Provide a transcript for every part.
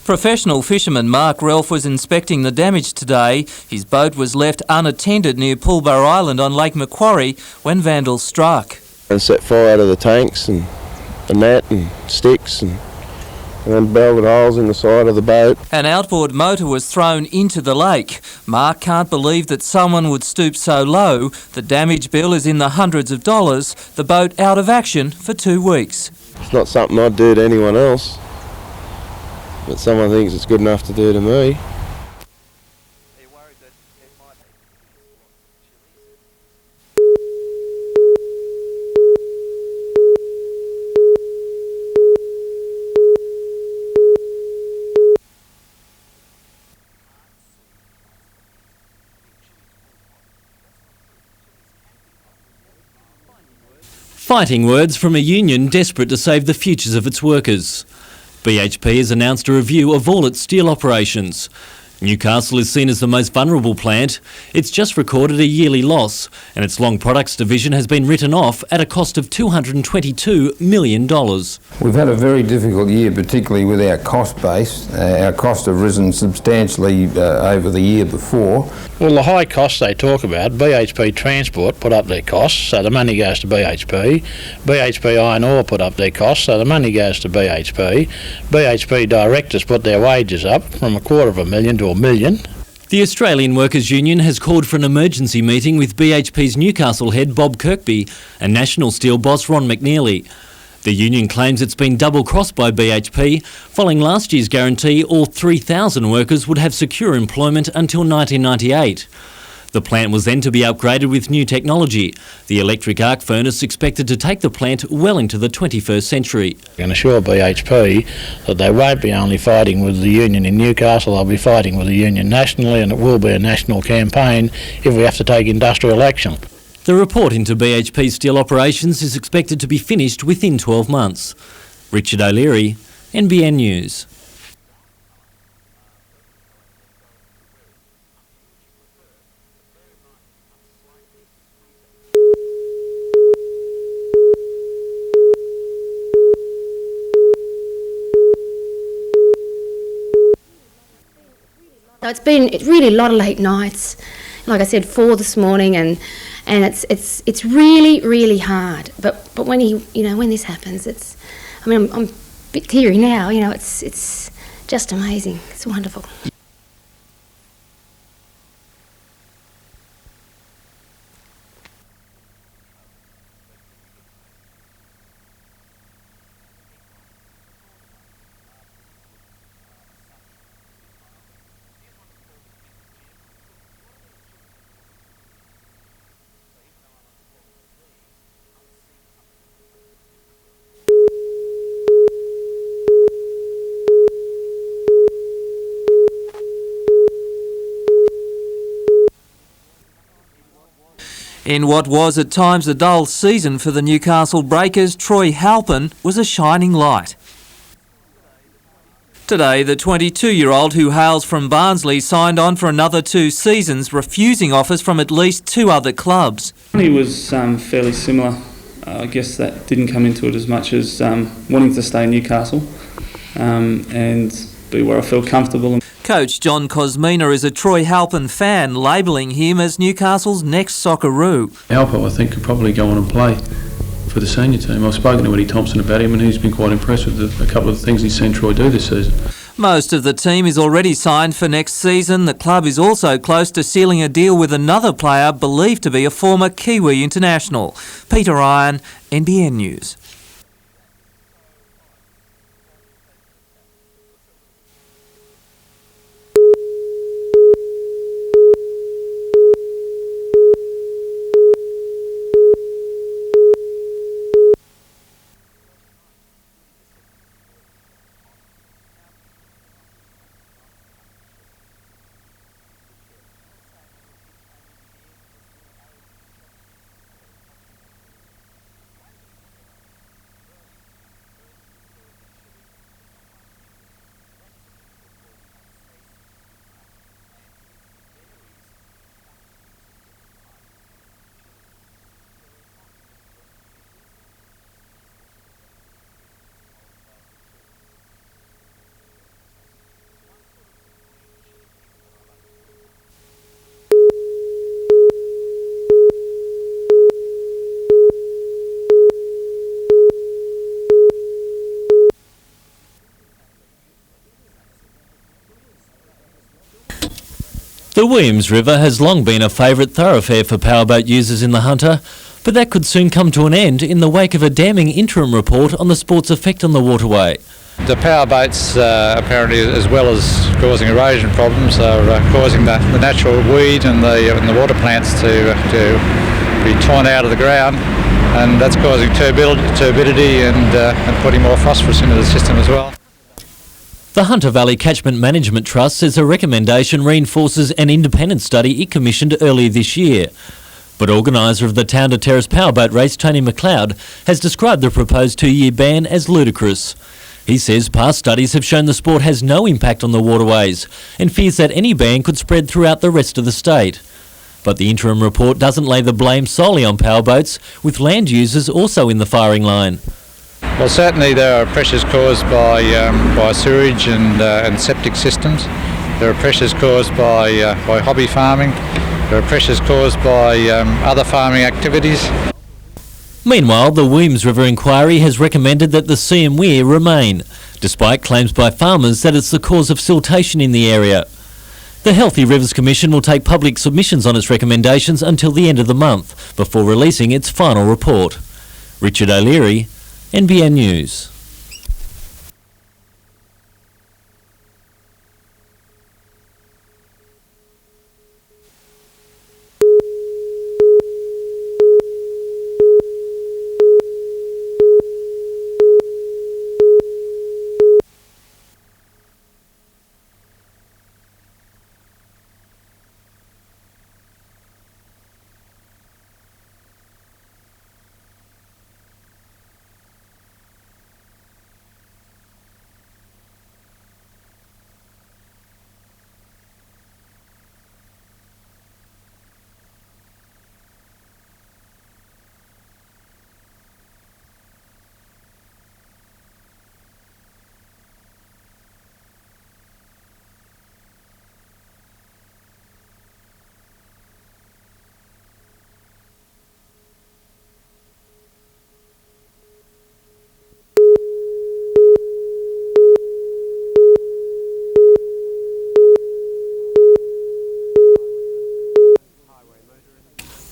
Professional fisherman Mark Ralph was inspecting the damage today. His boat was left unattended near Pulbar Island on Lake Macquarie when vandals struck. And set fire to the tanks and the net and sticks and then belted holes in the side of the boat. An outboard motor was thrown into the lake. Mark can't believe that someone would stoop so low. The damage bill is in the hundreds of dollars. The boat out of action for 2 weeks. It's not something I'd do to anyone else, but someone thinks it's good enough to do to me. Fighting words from a union desperate to save the futures of its workers. BHP has announced a review of all its steel operations. Newcastle is seen as the most vulnerable plant. It's just recorded a yearly loss, and its long products division has been written off at a cost of $222 million. We've had a very difficult year, particularly with our cost base. Our costs have risen substantially over the year before. Well, the high costs they talk about, BHP Transport put up their costs, so the money goes to BHP. BHP Iron Ore put up their costs, so the money goes to BHP. BHP directors put their wages up from $250,000 to $1 million. The Australian Workers' Union has called for an emergency meeting with BHP's Newcastle head Bob Kirkby and National Steel boss Ron McNeely. The union claims it's been double-crossed by BHP. Following last year's guarantee, all 3,000 workers would have secure employment until 1998. The plant was then to be upgraded with new technology. The electric arc furnace expected to take the plant well into the 21st century. I can assure BHP that they won't be only fighting with the union in Newcastle, they'll be fighting with the union nationally, and it will be a national campaign if we have to take industrial action. The report into BHP's steel operations is expected to be finished within 12 months. Richard O'Leary, NBN News. It's been really a lot of late nights, like I said, 4 this morning, and it's really hard. But when when this happens, I'm a bit teary now. It's just amazing. It's wonderful. In what was at times a dull season for the Newcastle Breakers, Troy Halpin was a shining light. Today, the 22-year-old who hails from Barnsley signed on for another 2 seasons, refusing offers from at least 2 other clubs. He was fairly similar. I guess that didn't come into it as much as wanting to stay in Newcastle and be where I feel comfortable. Coach John Cosmina is a Troy Halpin fan, labelling him as Newcastle's next Socceroo. Halpin, I think, could probably go on and play for the senior team. I've spoken to Eddie Thompson about him, and he's been quite impressed with a couple of the things he's seen Troy do this season. Most of the team is already signed for next season. The club is also close to sealing a deal with another player believed to be a former Kiwi international. Peter Ryan, NBN News. Williams River has long been a favourite thoroughfare for powerboat users in the Hunter, but that could soon come to an end in the wake of a damning interim report on the sport's effect on the waterway. The powerboats, apparently, as well as causing erosion problems, are causing the natural weed and the water plants to be torn out of the ground, and that's causing turbidity and putting more phosphorus into the system as well. The Hunter Valley Catchment Management Trust says a recommendation reinforces an independent study it commissioned earlier this year. But organiser of the Town to Terrace powerboat race, Tony McLeod, has described the proposed 2-year ban as ludicrous. He says past studies have shown the sport has no impact on the waterways and fears that any ban could spread throughout the rest of the state. But the interim report doesn't lay the blame solely on powerboats, with land users also in the firing line. Well, certainly there are pressures caused by sewage and septic systems. There are pressures caused by hobby farming. There are pressures caused by other farming activities. Meanwhile, the Williams River inquiry has recommended that the CM Weir remain, despite claims by farmers that it's the cause of siltation in the area. The Healthy Rivers Commission will take public submissions on its recommendations until the end of the month, before releasing its final report. Richard O'Leary, NBN News.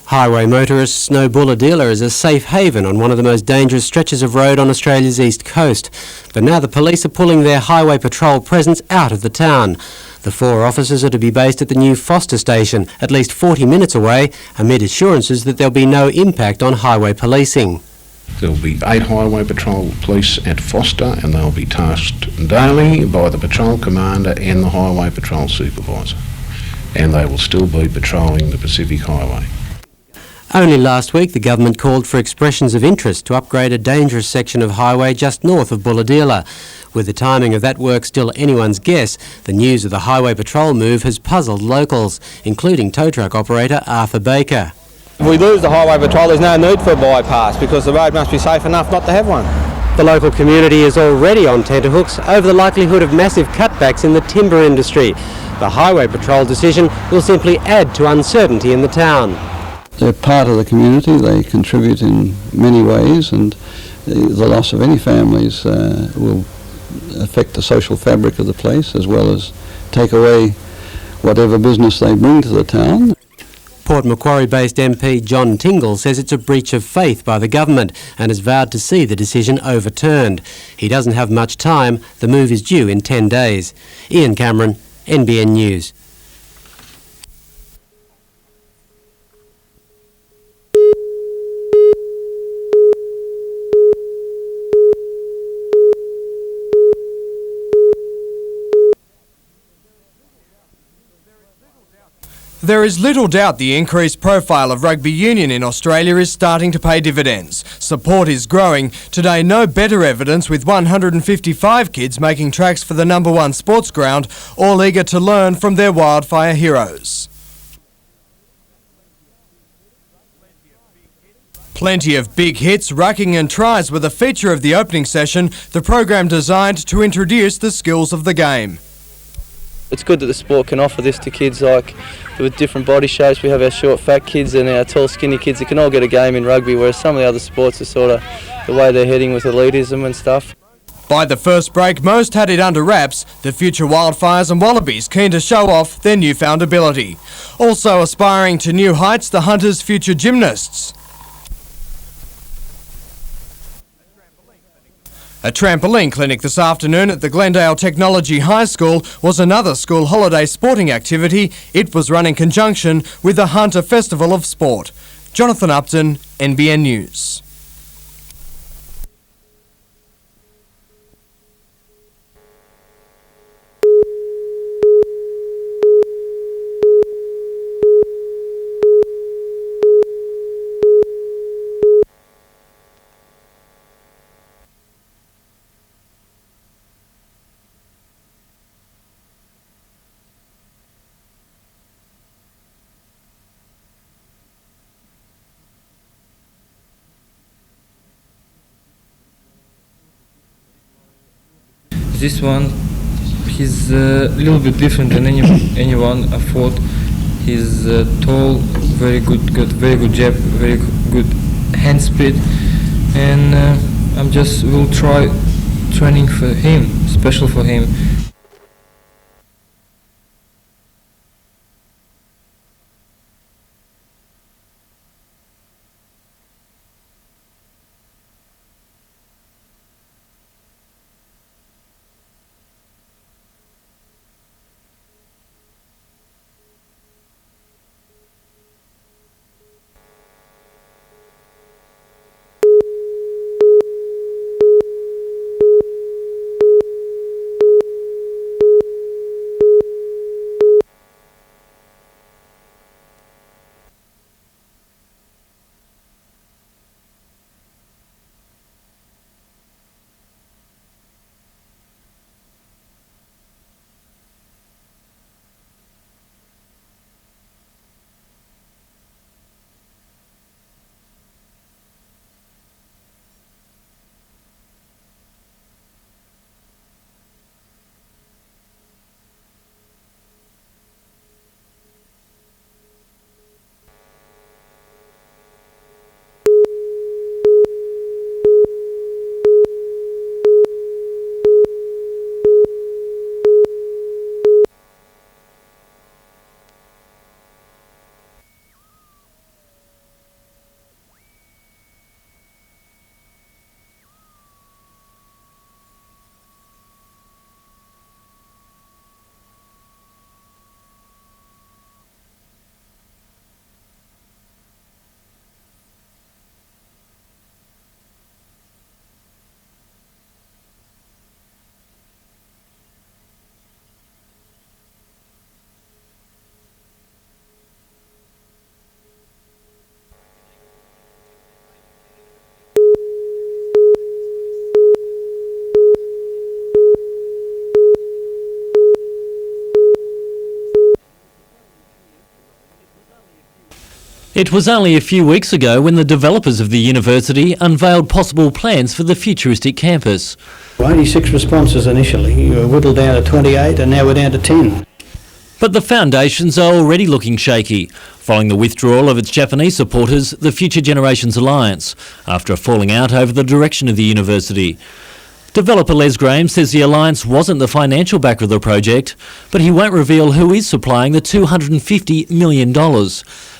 Highway motorists know Bulahdelah is a safe haven on one of the most dangerous stretches of road on Australia's east coast. But now the police are pulling their highway patrol presence out of the town. The 4 officers are to be based at the new Foster station, at least 40 minutes away, amid assurances that there'll be no impact on highway policing. There will be 8 highway patrol police at Foster, and they'll be tasked daily by the patrol commander and the highway patrol supervisor. And they will still be patrolling the Pacific Highway. Only last week the government called for expressions of interest to upgrade a dangerous section of highway just north of Bulahdelah. With the timing of that work still anyone's guess, the news of the highway patrol move has puzzled locals, including tow truck operator Arthur Baker. If we lose the highway patrol, there's no need for a bypass because the road must be safe enough not to have one. The local community is already on tenterhooks over the likelihood of massive cutbacks in the timber industry. The highway patrol decision will simply add to uncertainty in the town. They're part of the community, they contribute in many ways, and the loss of any families will affect the social fabric of the place as well as take away whatever business they bring to the town. Port Macquarie-based MP John Tingle says it's a breach of faith by the government and has vowed to see the decision overturned. He doesn't have much time, the move is due in 10 days. Ian Cameron, NBN News. There is little doubt the increased profile of rugby union in Australia is starting to pay dividends. Support is growing. Today, no better evidence with 155 kids making tracks for the #1 sports ground, all eager to learn from their wildfire heroes. Plenty of big hits, rucking and tries were the feature of the opening session, the program designed to introduce the skills of the game. It's good that the sport can offer this to kids like with different body shapes. We have our short fat kids and our tall skinny kids that can all get a game in rugby, whereas some of the other sports are sort of the way they're heading with elitism and stuff. By the first break, most had it under wraps, the future wildfires and wallabies keen to show off their newfound ability. Also aspiring to new heights, the Hunters' future gymnasts. A trampoline clinic this afternoon at the Glendale Technology High School was another school holiday sporting activity. It was run in conjunction with the Hunter Festival of Sport. Jonathan Upton, NBN News. This one, he's a little bit different than anyone. I thought he's tall, very good, got very good jab, very good hand speed, and I'm just will try training for him, special for him. It was only a few weeks ago when the developers of the university unveiled possible plans for the futuristic campus. 86 responses initially. We were whittled down to 28 and now we're down to 10. But the foundations are already looking shaky, following the withdrawal of its Japanese supporters, the Future Generations Alliance, after a falling out over the direction of the university. Developer Les Graham says the Alliance wasn't the financial backer of the project, but he won't reveal who is supplying the $250 million,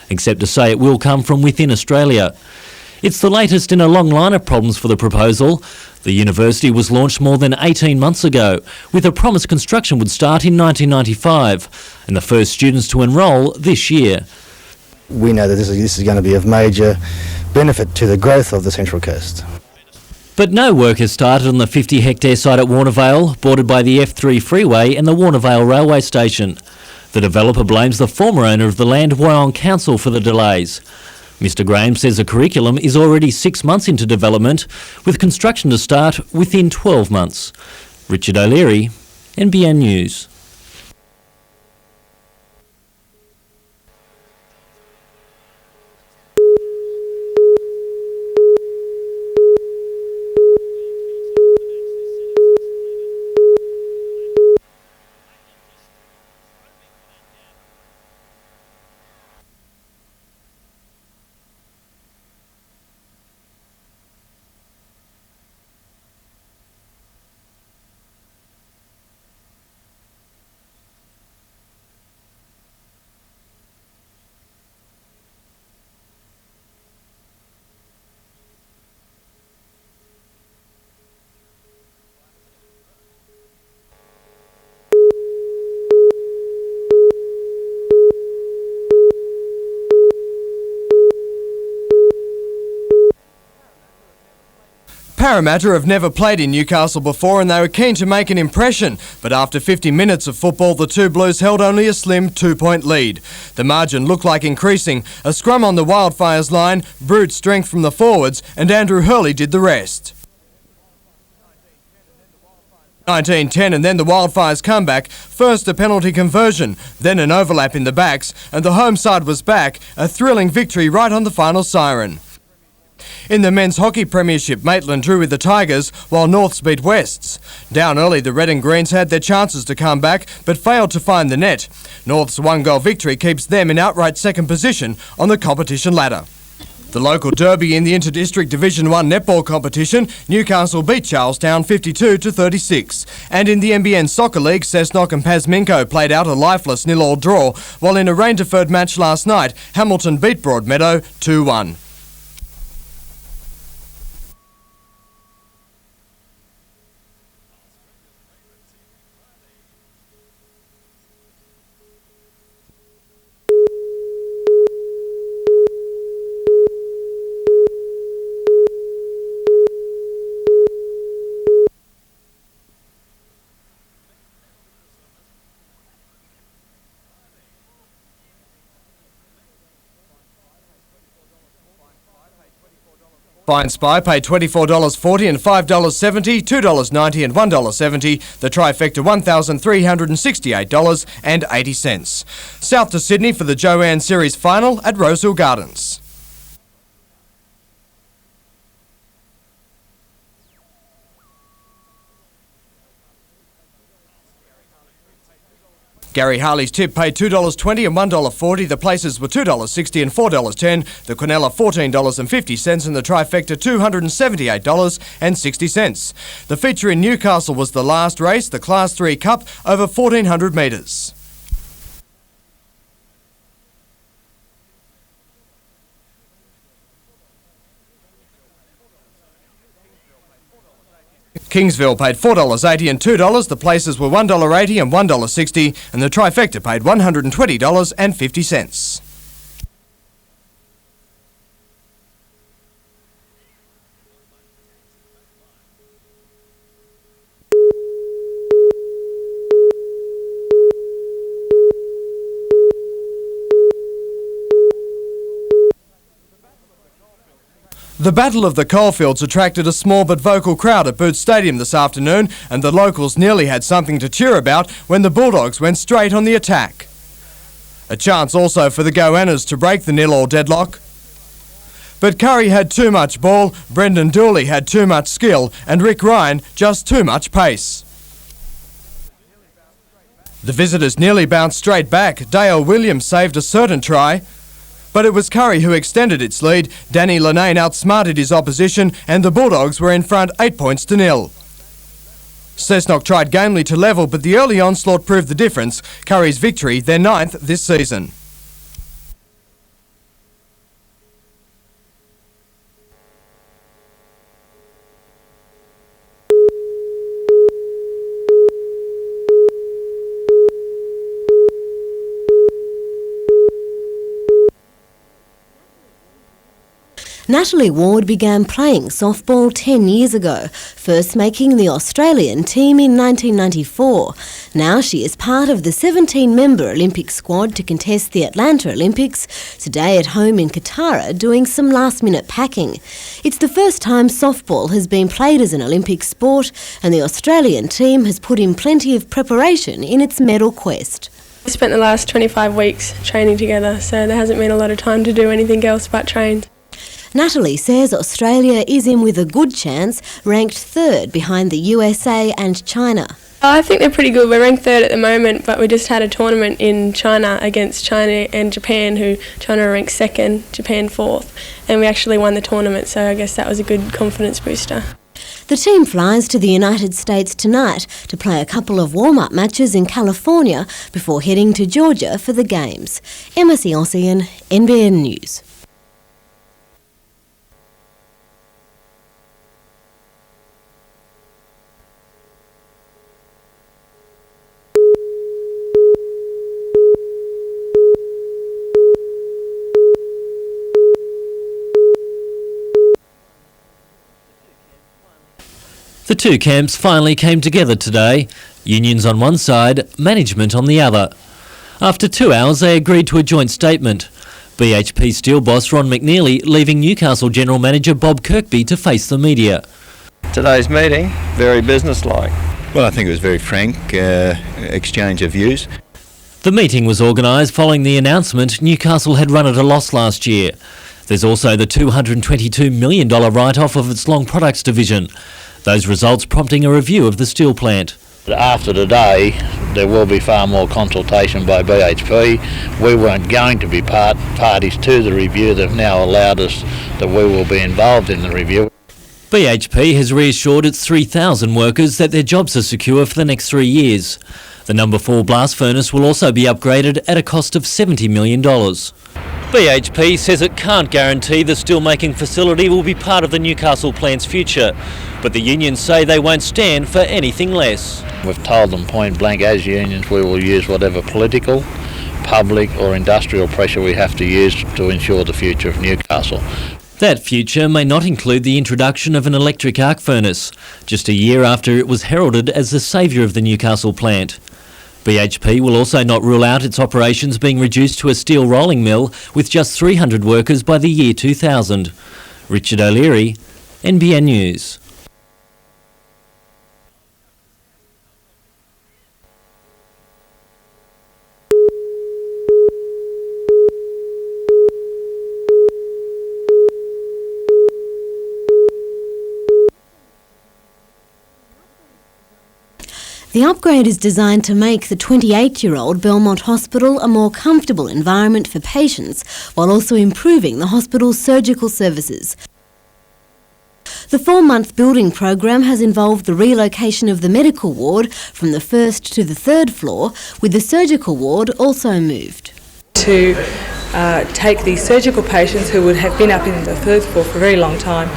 except to say it will come from within Australia. It's the latest in a long line of problems for the proposal. The university was launched more than 18 months ago, with a promised construction would start in 1995, and the first students to enrol this year. We know that this is going to be of major benefit to the growth of the Central Coast. But no work has started on the 50-hectare site at Warnervale, bordered by the F3 freeway and the Warnervale railway station. The developer blames the former owner of the land, Wyong Council, for the delays. Mr Graham says the curriculum is already 6 months into development, with construction to start within 12 months. Richard O'Leary, NBN News. Parramatta have never played in Newcastle before and they were keen to make an impression, but after 50 minutes of football the two Blues held only a slim 2-point lead. The margin looked like increasing. A scrum on the Wildfires line brewed strength from the forwards and Andrew Hurley did the rest. 19-10 and then the Wildfires comeback, first a penalty conversion, then an overlap in the backs and the home side was back, a thrilling victory right on the final siren. In the men's hockey premiership, Maitland drew with the Tigers while Norths beat Wests. Down early, the Red and Greens had their chances to come back but failed to find the net. North's 1-goal victory keeps them in outright second position on the competition ladder. The local derby in the Inter-District Division 1 netball competition, Newcastle beat Charlestown 52-36. And in the NBN Soccer League, Cessnock and Pasminco played out a lifeless 0-0 draw, while in a rain-deferred match last night, Hamilton beat Broadmeadow 2-1. Fine Spy paid $24.40 and $5.70, $2.90 and $1.70. The trifecta $1,368.80. South to Sydney for the Joanne Series final at Rosehill Gardens. Gary Harley's tip paid $2.20 and $1.40. The places were $2.60 and $4.10. The Quinella $14.50 and the trifecta $278.60. The feature in Newcastle was the last race, the Class 3 Cup, over 1,400 metres. Kingsville paid $4.80 and $2. The places were $1.80 and $1.60 and the trifecta paid $120.50. The Battle of the Coalfields attracted a small but vocal crowd at Boots Stadium this afternoon, and the locals nearly had something to cheer about when the Bulldogs went straight on the attack. A chance also for the Goannas to break the 0-0 deadlock. But Curry had too much ball, Brendan Dooley had too much skill, and Rick Ryan just too much pace. The visitors nearly bounced straight back. Dale Williams saved a certain try. But it was Curry who extended its lead. Danny Linane outsmarted his opposition and the Bulldogs were in front 8-0. Cessnock tried gamely to level, but the early onslaught proved the difference. Curry's victory, their 9th this season. Natalie Ward began playing softball 10 years ago, first making the Australian team in 1994. Now she is part of the 17-member Olympic squad to contest the Atlanta Olympics, today at home in Qatar doing some last-minute packing. It's the first time softball has been played as an Olympic sport, and the Australian team has put in plenty of preparation in its medal quest. We spent the last 25 weeks training together, so there hasn't been a lot of time to do anything else but train. Natalie says Australia is in with a good chance, ranked 3rd behind the USA and China. I think they're pretty good. We're ranked 3rd at the moment, but we just had a tournament in China against China and Japan, who China ranked 2nd, Japan 4th, and we actually won the tournament, so I guess that was a good confidence booster. The team flies to the United States tonight to play a couple of warm-up matches in California before heading to Georgia for the Games. Emma Siossian, NBN News. The two camps finally came together today, unions on one side, management on the other. After 2 hours they agreed to a joint statement. BHP Steel boss Ron McNeely leaving Newcastle General Manager Bob Kirkby to face the media. Today's meeting, very businesslike. Well, I think it was very frank exchange of views. The meeting was organised following the announcement Newcastle had run at a loss last year. There's also the $222 million write-off of its long products division. Those results prompting a review of the steel plant. After today, there will be far more consultation by BHP. We weren't going to be parties to the review. They've now allowed us that we will be involved in the review. BHP has reassured its 3,000 workers that their jobs are secure for the next 3 years. The number 4 blast furnace will also be upgraded at a cost of $70 million. BHP says it can't guarantee the steelmaking facility will be part of the Newcastle plant's future, but the unions say they won't stand for anything less. We've told them point blank, as unions, we will use whatever political, public or industrial pressure we have to use to ensure the future of Newcastle. That future may not include the introduction of an electric arc furnace, just a year after it was heralded as the saviour of the Newcastle plant. BHP will also not rule out its operations being reduced to a steel rolling mill with just 300 workers by the year 2000. Richard O'Leary, NBN News. The upgrade is designed to make the 28-year-old Belmont Hospital a more comfortable environment for patients, while also improving the hospital's surgical services. The 4-month building program has involved the relocation of the medical ward from the 1st to the 3rd floor, with the surgical ward also moved. To take the surgical patients who would have been up in the 3rd floor for a very long time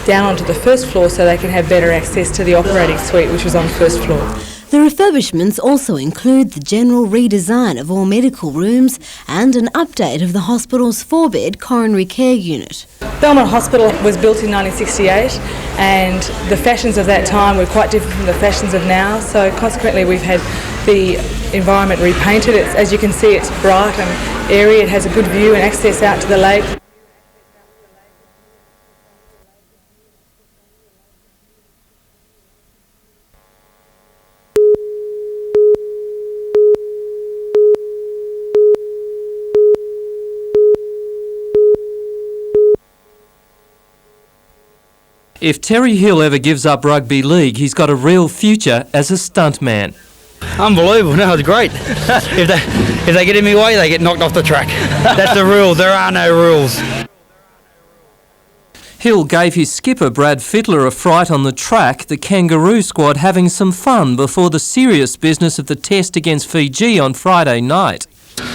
down onto the 1st floor so they can have better access to the operating suite, which was on the 1st floor. The refurbishments also include the general redesign of all medical rooms and an update of the hospital's 4-bed coronary care unit. Belmont Hospital was built in 1968 and the fashions of that time were quite different from the fashions of now, so consequently we've had the environment repainted. As you can see, it's bright and airy, it has a good view and access out to the lake. If Terry Hill ever gives up rugby league, he's got a real future as a stuntman. Unbelievable, no, it's great. if they get in my way, they get knocked off the track. That's the rule, there are no rules. Hill gave his skipper Brad Fittler a fright on the track, the Kangaroo squad having some fun before the serious business of the test against Fiji on Friday night.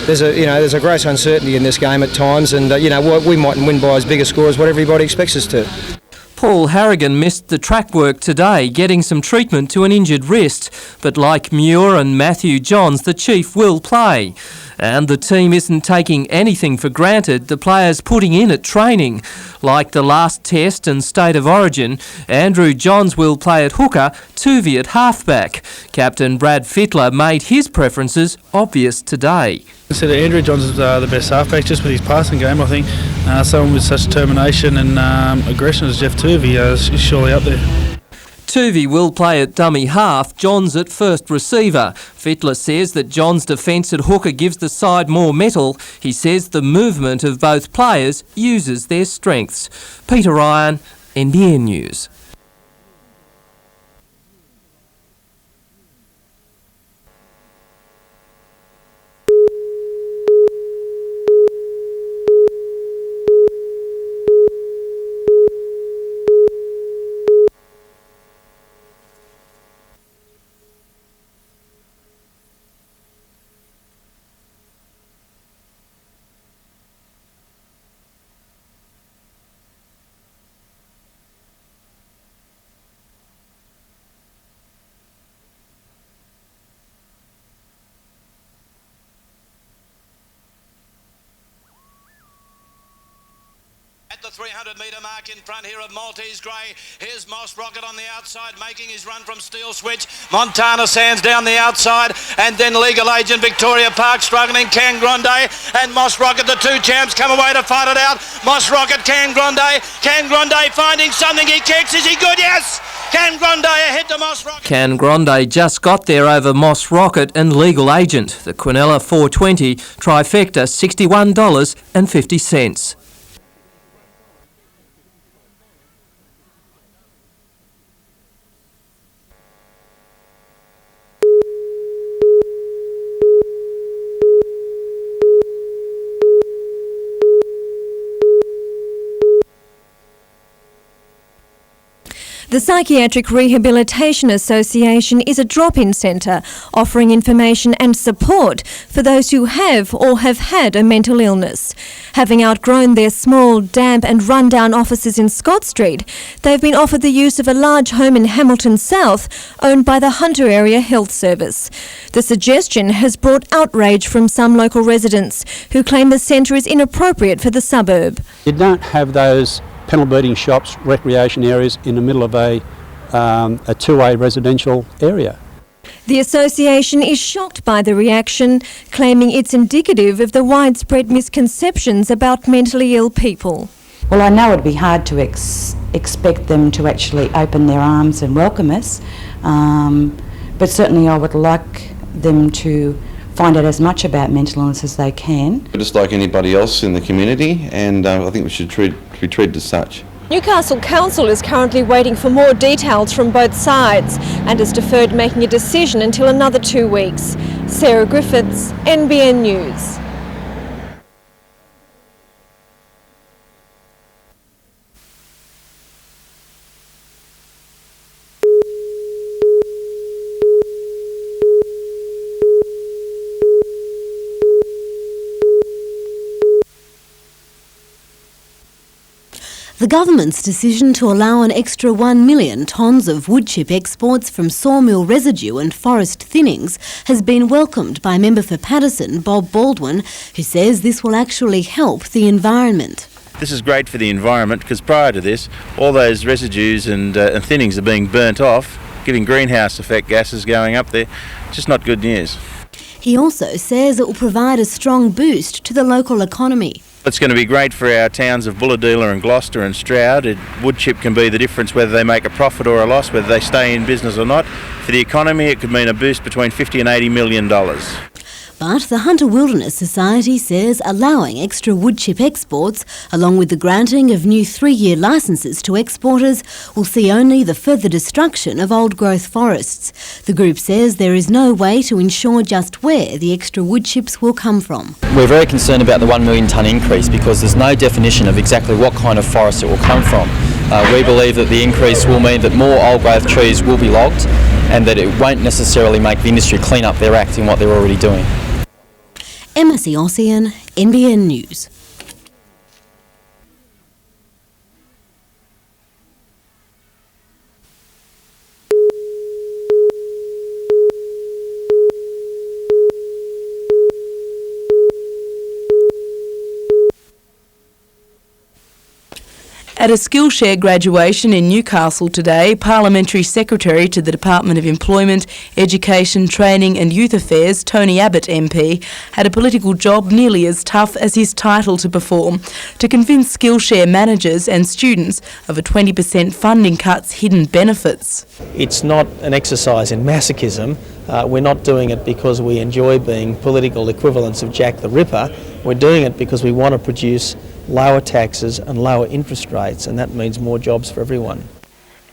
There's a gross uncertainty in this game at times, and we mightn't win by as big a score as what everybody expects us to. Paul Harrigan missed the track work today, getting some treatment to an injured wrist, but like Muir and Matthew Johns, the chief will play. And the team isn't taking anything for granted, the players putting in at training. Like the last test and State of Origin, Andrew Johns will play at hooker, Tuvey at halfback. Captain Brad Fittler made his preferences obvious today. I said Andrew Johns is the best halfback, just with his passing game. I think someone with such determination and aggression as Jeff Tuvey is surely up there. Tuvey will play at dummy half, Johns at first receiver. Fittler says that Johns' defence at hooker gives the side more mettle. He says the movement of both players uses their strengths. Peter Ryan, NBN News. 300-metre mark in front here of Maltese Grey. Here's Moss Rocket on the outside, making his run from Steel Switch. Montana Sands down the outside, and then Legal Agent Victoria Park struggling. Can Grande and Moss Rocket, the two champs, come away to fight it out. Moss Rocket, Can Grande finding something. He kicks. Is he good? Yes! Can Grande ahead to Moss Rocket. Can Grande just got there over Moss Rocket and Legal Agent. The Quinella 420 trifecta $61.50. The Psychiatric Rehabilitation Association is a drop-in centre offering information and support for those who have or have had a mental illness. Having outgrown their small, damp and run-down offices in Scott Street, they've been offered the use of a large home in Hamilton South owned by the Hunter Area Health Service. The suggestion has brought outrage from some local residents who claim the centre is inappropriate for the suburb. You don't have those panel beating shops, recreation areas in the middle of a two-way residential area. The association is shocked by the reaction, claiming it's indicative of the widespread misconceptions about mentally ill people. Well, I know it'd be hard to expect them to actually open their arms and welcome us, but certainly I would like them to find out as much about mental illness as they can. Just like anybody else in the community, and I think we should be treated as such. Newcastle Council is currently waiting for more details from both sides and has deferred making a decision until another 2 weeks. Sarah Griffiths, NBN News. The government's decision to allow an extra 1 million tonnes of wood chip exports from sawmill residue and forest thinnings has been welcomed by Member for Paterson, Bob Baldwin, who says this will actually help the environment. This is great for the environment because prior to this, all those residues and thinnings are being burnt off, giving greenhouse effect gases going up there. Just not good news. He also says it will provide a strong boost to the local economy. It's going to be great for our towns of Bulahdelah and Gloucester and Stroud. Wood chip can be the difference whether they make a profit or a loss, whether they stay in business or not. For the economy, it could mean a boost between $50 and $80 million. But the Hunter Wilderness Society says allowing extra wood chip exports, along with the granting of new 3-year licences to exporters, will see only the further destruction of old-growth forests. The group says there is no way to ensure just where the extra wood chips will come from. We're very concerned about the 1 million tonne increase because there's no definition of exactly what kind of forest it will come from. We believe that the increase will mean that more old-growth trees will be logged and that it won't necessarily make the industry clean up their act in what they're already doing. Emma Siossian, NBN News. At a Skillshare graduation in Newcastle today, Parliamentary Secretary to the Department of Employment, Education, Training and Youth Affairs, Tony Abbott MP, had a political job nearly as tough as his title to perform, to convince Skillshare managers and students of a 20% funding cut's hidden benefits. It's not an exercise in masochism. We're not doing it because we enjoy being political equivalents of Jack the Ripper. We're doing it because we want to produce lower taxes and lower interest rates, and that means more jobs for everyone.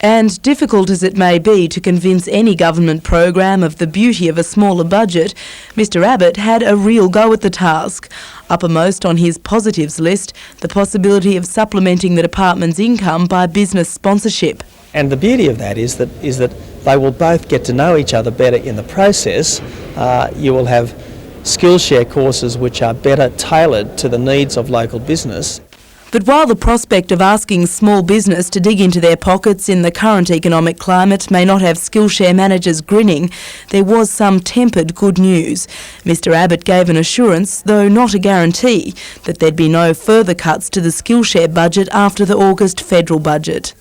And difficult as it may be to convince any government program of the beauty of a smaller budget, Mr Abbott had a real go at the task. Uppermost on his positives list, the possibility of supplementing the department's income by business sponsorship. And the beauty of that is that they will both get to know each other better in the process. You will have Skillshare courses which are better tailored to the needs of local business. But while the prospect of asking small business to dig into their pockets in the current economic climate may not have Skillshare managers grinning, there was some tempered good news. Mr Abbott gave an assurance, though not a guarantee, that there'd be no further cuts to the Skillshare budget after the August federal budget.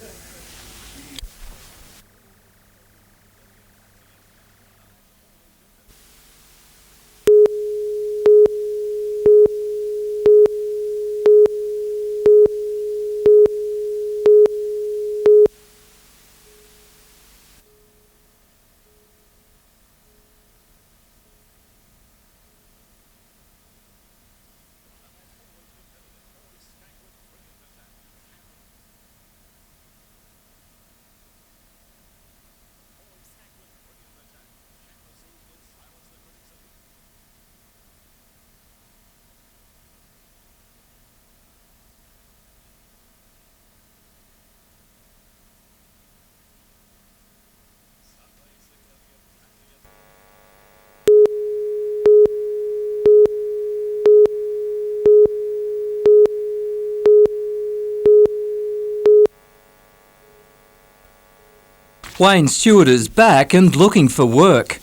Wayne Stewart is back and looking for work.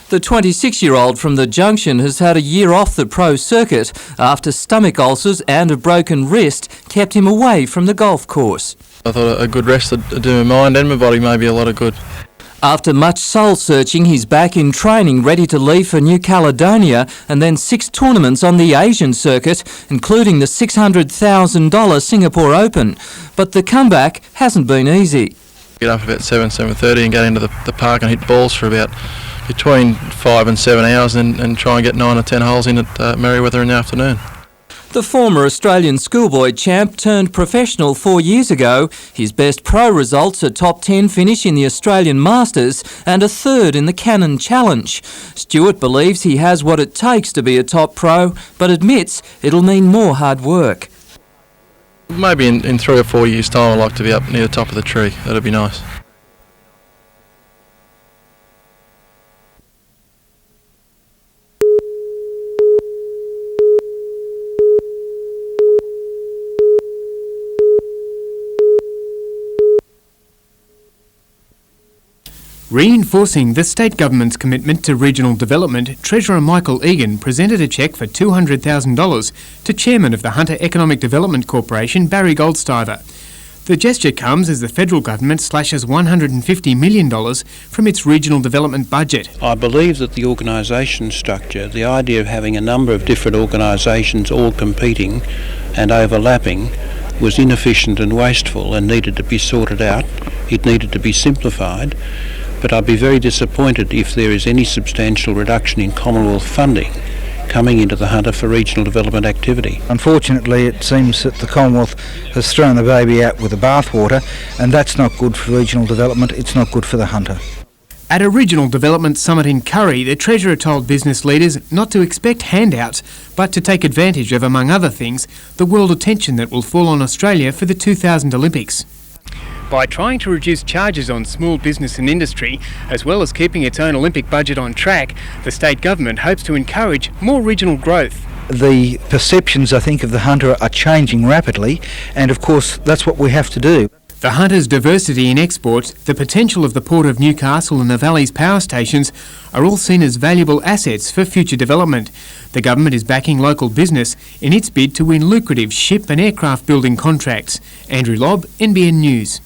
The 26-year-old from the Junction has had a year off the pro circuit after stomach ulcers and a broken wrist kept him away from the golf course. I thought a good rest would do my mind and my body maybe a lot of good. After much soul-searching, he's back in training, ready to leave for New Caledonia and then 6 tournaments on the Asian circuit, including the $600,000 Singapore Open. But the comeback hasn't been easy. Get up about 7:30 and get into the park and hit balls for about between 5 and 7 hours and try and get 9 or 10 holes in at Merriweather in the afternoon. The former Australian schoolboy champ turned professional 4 years ago. His best pro results a top 10 finish in the Australian Masters and a 3rd in the Canon Challenge. Stewart believes he has what it takes to be a top pro, but admits it'll mean more hard work. Maybe in 3 or 4 years' time I'd like to be up near the top of the tree. That'd be nice. Reinforcing the state government's commitment to regional development, Treasurer Michael Egan presented a cheque for $200,000 to Chairman of the Hunter Economic Development Corporation, Barry Goldstiver. The gesture comes as the federal government slashes $150 million from its regional development budget. I believe that the organisation structure, the idea of having a number of different organisations all competing and overlapping, was inefficient and wasteful and needed to be sorted out. It needed to be simplified. But I'd be very disappointed if there is any substantial reduction in Commonwealth funding coming into the Hunter for regional development activity. Unfortunately, it seems that the Commonwealth has thrown the baby out with the bathwater, and that's not good for regional development, it's not good for the Hunter. At a regional development summit in Curry, the Treasurer told business leaders not to expect handouts, but to take advantage of, among other things, the world attention that will fall on Australia for the 2000 Olympics. By trying to reduce charges on small business and industry, as well as keeping its own Olympic budget on track, the state government hopes to encourage more regional growth. The perceptions, I think, of the Hunter are changing rapidly, and of course that's what we have to do. The Hunter's diversity in exports, the potential of the Port of Newcastle and the Valley's power stations are all seen as valuable assets for future development. The government is backing local business in its bid to win lucrative ship and aircraft building contracts. Andrew Lobb, NBN News.